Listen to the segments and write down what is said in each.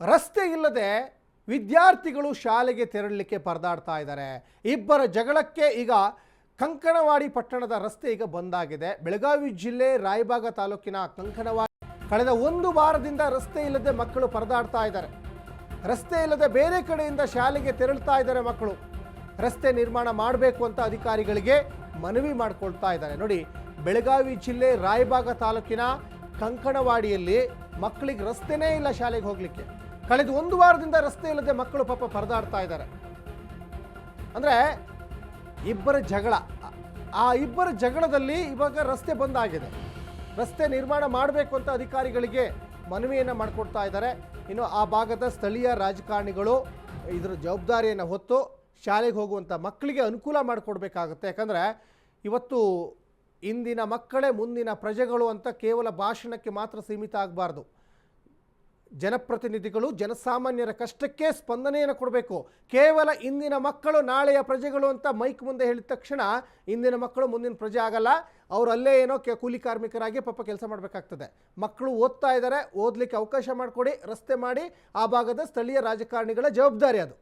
ರಸ್ತೆ ಇಲ್ಲದೆ ವಿದ್ಯಾರ್ಥಿಗಳು ಶಾಲೆಗೆ ತೆರಳಲಿಕ್ಕೆ ಪರದಾಡ್ತಾ ಇದ್ದಾರೆ. ಇಬ್ಬರ ಜಗಳಕ್ಕೆ ಈಗ ಕಂಕಣವಾಡಿ ಪಟ್ಟಣದ ರಸ್ತೆ ಈಗ ಬಂದಾಗಿದೆ. ಬೆಳಗಾವಿ ಜಿಲ್ಲೆ ರಾಯಬಾಗ ತಾಲೂಕಿನ ಕಂಕಣವಾಡಿ ಕಳೆದ ಒಂದು ವಾರದಿಂದ ರಸ್ತೆ ಇಲ್ಲದೆ ಮಕ್ಕಳು ಪರದಾಡ್ತಾ ಇದ್ದಾರೆ. ರಸ್ತೆ ಇಲ್ಲದೆ ಬೇರೆ ಕಡೆಯಿಂದ ಶಾಲೆಗೆ ತೆರಳ್ತಾ ಇದ್ದಾರೆ ಮಕ್ಕಳು. ರಸ್ತೆ ನಿರ್ಮಾಣ ಮಾಡಬೇಕು ಅಂತ ಅಧಿಕಾರಿಗಳಿಗೆ ಮನವಿ ಮಾಡಿಕೊಳ್ತಾ ಇದ್ದಾರೆ. ನೋಡಿ, ಬೆಳಗಾವಿ ಜಿಲ್ಲೆ ರಾಯಬಾಗ ತಾಲೂಕಿನ ಕಂಕಣವಾಡಿಯಲ್ಲಿ ಮಕ್ಕಳಿಗೆ ರಸ್ತೆನೇ ಇಲ್ಲ ಶಾಲೆಗೆ ಹೋಗ್ಲಿಕ್ಕೆ. ಕಳೆದ ಒಂದು ವಾರದಿಂದ ರಸ್ತೆ ಇಲ್ಲದೆ ಮಕ್ಕಳು ಪಾಪ ಪರದಾಡ್ತಾ ಇದ್ದಾರೆ. ಅಂದರೆ ಇಬ್ಬರ ಜಗಳ, ಆ ಇಬ್ಬರ ಜಗಳದಲ್ಲಿ ಇವಾಗ ರಸ್ತೆ ಬಂದಾಗಿದೆ. ರಸ್ತೆ ನಿರ್ಮಾಣ ಮಾಡಬೇಕು ಅಂತ ಅಧಿಕಾರಿಗಳಿಗೆ ಮನವಿಯನ್ನು ಮಾಡಿಕೊಡ್ತಾ ಇದ್ದಾರೆ. ಇನ್ನು ಆ ಭಾಗದ ಸ್ಥಳೀಯ ರಾಜಕಾರಣಿಗಳು ಇದರ ಜವಾಬ್ದಾರಿಯನ್ನು ಹೊತ್ತು ಶಾಲೆಗೆ ಹೋಗುವಂಥ ಮಕ್ಕಳಿಗೆ ಅನುಕೂಲ ಮಾಡಿಕೊಡ್ಬೇಕಾಗುತ್ತೆ. ಯಾಕಂದರೆ ಇವತ್ತು ಇಂದಿನ ಮಕ್ಕಳೇ ಮುಂದಿನ ಪ್ರಜೆಗಳು ಅಂತ ಕೇವಲ ಭಾಷಣಕ್ಕೆ ಮಾತ್ರ ಸೀಮಿತ ಆಗಬಾರ್ದು. ಜನಪ್ರತಿನಿಧಿಗಳು ಜನಸಾಮಾನ್ಯರ ಕಷ್ಟಕ್ಕೆ ಸ್ಪಂದನೆಯನ್ನು ಕೊಡಬೇಕು. ಕೇವಲ ಇಂದಿನ ಮಕ್ಕಳು ನಾಳೆಯ ಪ್ರಜೆಗಳು ಅಂತ ಮೈಕ್ ಮುಂದೆ ಹೇಳಿದ ತಕ್ಷಣ ಇಂದಿನ ಮಕ್ಕಳು ಮುಂದಿನ ಪ್ರಜೆ ಆಗಲ್ಲ. ಅವರು ಅಲ್ಲೇ ಏನೋ ಕೂಲಿ ಕಾರ್ಮಿಕರಾಗಿ ಪಾಪ ಕೆಲಸ ಮಾಡಬೇಕಾಗ್ತದೆ. ಮಕ್ಕಳು ಓದ್ತಾ ಇದ್ದಾರೆ, ಓದಲಿಕ್ಕೆ ಅವಕಾಶ ಮಾಡಿಕೊಡಿ, ರಸ್ತೆ ಮಾಡಿ. ಆ ಭಾಗದ ಸ್ಥಳೀಯ ರಾಜಕಾರಣಿಗಳ ಜವಾಬ್ದಾರಿ ಅದು.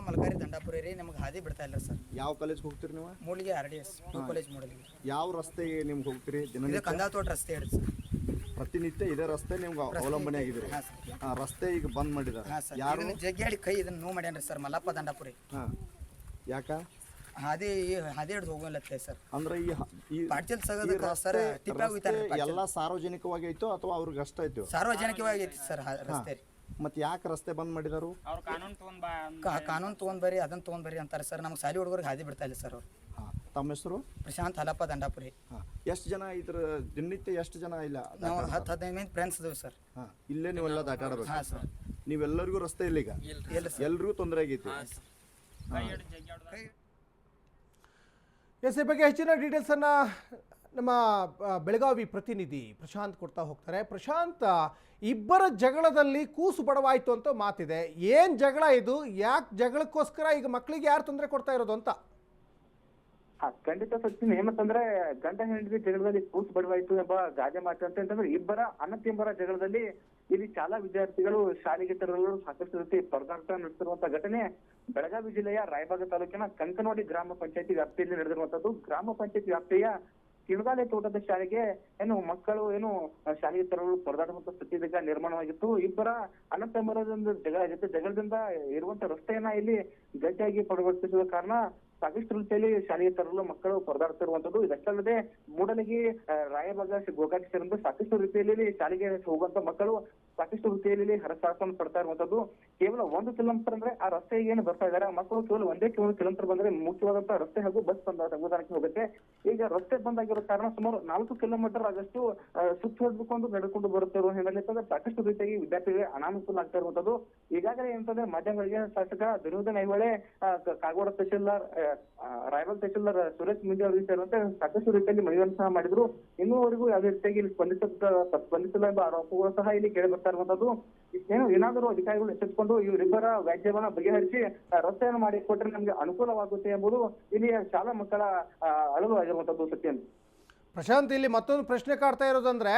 ಮಲಕಾರಿ ದಂಡಾಪುರಿ ರೀ, ನಮಗೆ ಹಾದಿ ಬಿಡ್ತಾ ಇಲ್ಲ ಸರ್. ಯಾವ ಕಾಲೇಜ್ಗೆ ಹೋಗ್ತೀರಿ ನೀವು? ಮೂಲಿಗೆ RDS ಕಾಲೇಜ್ ಮೂಡಲಿಗೆ. ಯಾವ ರಸ್ತೆಗೆ ನಿಮ್ಗೆ ಹೋಗ್ತೀರಿ? ಇದು ಕಂದಾತೋಟ ರಸ್ತೆ ಹೇಳಿ ಸರ್. ಪ್ರತಿನಿತ್ಯ ಇದೇ ರಸ್ತೆ ನಿಮ್ಗೆ ಅವಲಂಬನೆ ಆಗಿದ್ರಿ. ರಸ್ತೆ ಈಗ ಬಂದ್ ಮಾಡಿದ್ದಾರೆ. ಯಾರು ಜಗ್ಗಾಡಿ ಕೈ ಇದನ್ನ ನೋವು ಮಾಡ್ಯಾನ್ರಿ ಸರ್. ಮಲ್ಲಪ್ಪ ದಂಡಾಪುರಿ. ಯಾಕ ಹಾದಿ ಹಿಡಿದು ಹೋಗಲತ್ತೆ ಸರ್. ಅಂದ್ರೆ ಈ ಪಾಟೀಲ್ ಸಗದ ಸರ್ ತಿಪ್ಪ ಹೋಗ್ತಾರೆ. ಎಲ್ಲ ಸಾರ್ವಜನಿಕವಾಗಿ ಆಯ್ತು ಅಥವಾ ಅವ್ರಿಗೆ ಅಷ್ಟ ಆಯ್ತು? ಸಾರ್ವಜನಿಕವಾಗಿ ಐತಿ ಸರ್ ರಸ್ತೆ. ಮತ್ತೆ ಯಾಕೆ ರಸ್ತೆ ಬಂದ್ ಮಾಡಿದಾರು? ಕಾನೂನು ತೊಗೊಂಡ್ ಬರ್ರಿ, ಅದನ್ನ ತೊಗೊಂಡ್ ಬರ್ರಿ ಅಂತಾರೆ ಸರ್. ನಮ್ಗೆ ಶಾಲಿ ಹುಡುಗರಿಗೆ ಹಾದಿ ಬಿಡ್ತಾ ಇಲ್ಲ ಸರ್ ಅವ್ರು. ತಮ್ಮ ಹೆಸರು? ಪ್ರಶಾಂತ್ ಹಲಪ್ಪ ದಂಡಾಪುರಿ. ಎಷ್ಟು ಜನ ಇದ್ರ ದಿನನಿತ್ಯ ಎಷ್ಟು ಜನ ಇಲ್ಲ? 10-15 ಮಂದಿ ಫ್ರೆಂಡ್ಸ್ ಇದಾವೆ ಸರ್. ಇಲ್ಲೇ ನೀವೆಲ್ಲ ದಾಟಾಡಬೇಕು. ಸರ್ ನೀವೆಲ್ಲರಿಗೂ ರಸ್ತೆ ಇಲ್ಲ ಈಗ? ಎಲ್ರಿಗೂ ತೊಂದರೆ ಆಗೈತಿ. ಈ ಬಗ್ಗೆ ಹೆಚ್ಚಿನ ಡೀಟೇಲ್ಸನ್ನು ನಮ್ಮ ಬೆಳಗಾವಿ ಪ್ರತಿನಿಧಿ ಪ್ರಶಾಂತ್ ಕೊಡ್ತಾ ಹೋಗ್ತಾರೆ. ಪ್ರಶಾಂತ್, ಇಬ್ಬರ ಜಗಳದಲ್ಲಿ ಕೂಸು ಬಡವಾಯಿತು ಅಂತ ಮಾತಿದೆ. ಏನು ಜಗಳ ಇದು? ಯಾಕೆ ಜಗಳಕ್ಕೋಸ್ಕರ ಈಗ ಮಕ್ಕಳಿಗೆ ಯಾರು ತೊಂದರೆ ಕೊಡ್ತಾ ಇರೋದು ಅಂತ? ಖಂಡಿತ ಸಚಿನ್, ಏನಂತಂದ್ರೆ ಗಂಡ ಹೆಂಡತಿ ಜಗಳದಲ್ಲಿ ಕೂಸು ಬಡವಾಯಿತು ಎಂಬ ಗಾದೆ ಮಾತು. ಅಂತಂದ್ರೆ ಇಬ್ಬರ ಅಣ್ಣತಿಂಬರ ಜಗಳದಲ್ಲಿ ಇಲ್ಲಿ ಶಾಲಾ ವಿದ್ಯಾರ್ಥಿಗಳು ಶಾಲೆಗೆ ತೆರಳಲು ಸಾಕಷ್ಟು ರೀತಿ ಪರದಾಟ ನಡೆಸಿರುವಂತಹ ಘಟನೆ ಬೆಳಗಾವಿ ಜಿಲ್ಲೆಯ ರಾಯಬಾಗ ತಾಲೂಕಿನ ಕಂಕನವಾಡಿ ಗ್ರಾಮ ಪಂಚಾಯತಿ ವ್ಯಾಪ್ತಿಯಲ್ಲಿ ನಡೆದಿರುವಂತದ್ದು. ಗ್ರಾಮ ಪಂಚಾಯತಿ ವ್ಯಾಪ್ತಿಯ ಕಿಣಗಾಲೆ ತೋಟದ ಶಾಲೆಗೆ ಮಕ್ಕಳು ಶಾಲೆಗೆ ತೆರಳಲು ಪರದಾಡುವಂತ ಸ್ಥಿತಿ ನಿರ್ಮಾಣವಾಗಿತ್ತು. ಇಬ್ಬರ ಅಣ್ಣತಮ್ಮರದೊಂದು ಜಗಳ ಆಗಿತ್ತು. ಜಗಳದಿಂದ ಇರುವಂತ ರಸ್ತೆಯನ್ನ ಇಲ್ಲಿ ಗಟ್ಟಿಯಾಗಿ ಪರಿವರ್ತಿಸುವ ಕಾರಣ ಸಾಕಷ್ಟು ರೀತಿಯಲ್ಲಿ ಶಾಲೆಗೆ ತರಲು ಮಕ್ಕಳು ಪರದಾಡ್ತಿರುವಂತದ್ದು. ಇದಷ್ಟಲ್ಲದೆ ಮೂಡಲಗಿ, ರಾಯಬಾಗ, ಗೋಕಾಕ್ ಸೇರಿದಂತೆ ಸಾಕಷ್ಟು ರೀತಿಯಲ್ಲಿ ಶಾಲೆಗೆ ಹೋಗುವಂತ ಮಕ್ಕಳು ಸಾಕಷ್ಟು ರೀತಿಯಲ್ಲಿ ಹರಸಾಹಸ ಪಡ್ತಾ ಇರುವಂತದ್ದು. ಕೇವಲ 1 ಕಿಲೋಮೀಟರ್ ಅಂದ್ರೆ ಆ ರಸ್ತೆಗೆ ಏನು ಬರ್ತಾ ಇದ್ದಾರೆ ಮಕ್ಕಳು, ಕೇವಲ 1 ಕಿಲೋಮೀಟರ್ ಬಂದ್ರೆ ಮುಖ್ಯವಾದಂತಹ ರಸ್ತೆ ಹಾಗೂ ಬಸ್ ಸಂವಿಧಾನಕ್ಕೆ ಹೋಗುತ್ತೆ. ಈಗ ರಸ್ತೆ ಬಂದಾಗಿರೋ ಕಾರಣ ಸುಮಾರು 4 ಕಿಲೋಮೀಟರ್ ಆಗಷ್ಟು ಸುತ್ತಕೊಂಡು ನಡೆದುಕೊಂಡು ಬರುತ್ತಿರುವ ಹಿನ್ನೆಲೆ ಸಾಕಷ್ಟು ರೀತಿಯಾಗಿ ವಿದ್ಯಾರ್ಥಿಗಳಿಗೆ ಅನಾನುಕೂಲ ಆಗ್ತಾ ಇರುವಂತದ್ದು. ಈಗಾಗಲೇ ಏನಂತಂದ್ರೆ ಮಧ್ಯಗಳಿಗೆ ಶಾಸಕ ಧನುರ್ಧನ್ ಐಹೊಳೆ, ಕಾಗವಾಡ ತಹಶೀಲ್ದಾರ್, ರಾಯಬಾಗ ತಹಶೀಲ್ದಾರ್ ಸುರೇಶ್ ಮುಂಜೆ ಅವರಿಗೆ ಸೇರಿದಂತೆ ಸಾಕಷ್ಟು ರೀತಿಯಲ್ಲಿ ಮನವಿಯನ್ನು ಸಹ ಮಾಡಿದ್ರು. ಇನ್ನೂವರೆಗೂ ಯಾವುದೇ ರೀತಿಯಾಗಿ ಸ್ಪಂದಿಸಿಲ್ಲ ಎಂಬ ಆರೋಪಗಳು ಸಹ ಇಲ್ಲಿ ಕೇಳಿ ಬರ್ತಾ ಇರುವಂತದ್ದು. ಏನಾದರೂ ಅಧಿಕಾರಿಗಳು ಎಚ್ಚೆತ್ತುಕೊಂಡು ಇವರಿಬ್ಬರ ವ್ಯಾಜ್ಯವನ್ನ ಬಗೆಹರಿಸಿ ರಸ್ತೆಯನ್ನು ಮಾಡಿ ಕೊಟ್ಟರೆ ನಮ್ಗೆ ಅನುಕೂಲವಾಗುತ್ತೆ ಎಂಬುದು ಇಲ್ಲಿ ಶಾಲಾ ಮಕ್ಕಳ ಅಳಲು ಆಗಿರುವಂತದ್ದು. ಸತ್ಯನ್, ಪ್ರಶಾಂತ್, ಇಲ್ಲಿ ಮತ್ತೊಂದು ಪ್ರಶ್ನೆ ಕಾಡ್ತಾ ಇರೋದಂದ್ರೆ,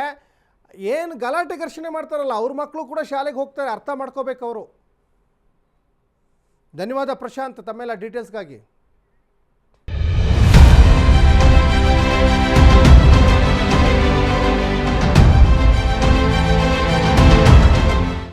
ಏನು ಗಲಾಟೆ ಘರ್ಷಣೆ ಮಾಡ್ತಾರಲ್ಲ ಅವ್ರ ಮಕ್ಕಳು ಕೂಡ ಶಾಲೆಗೆ ಹೋಗ್ತಾರೆ, ಅರ್ಥ ಮಾಡ್ಕೋಬೇಕು ಅವರು. ಧನ್ಯವಾದ ಪ್ರಶಾಂತ್ ತಮ್ಮೆಲ್ಲ ಡೀಟೇಲ್ಸ್ಗಾಗಿ.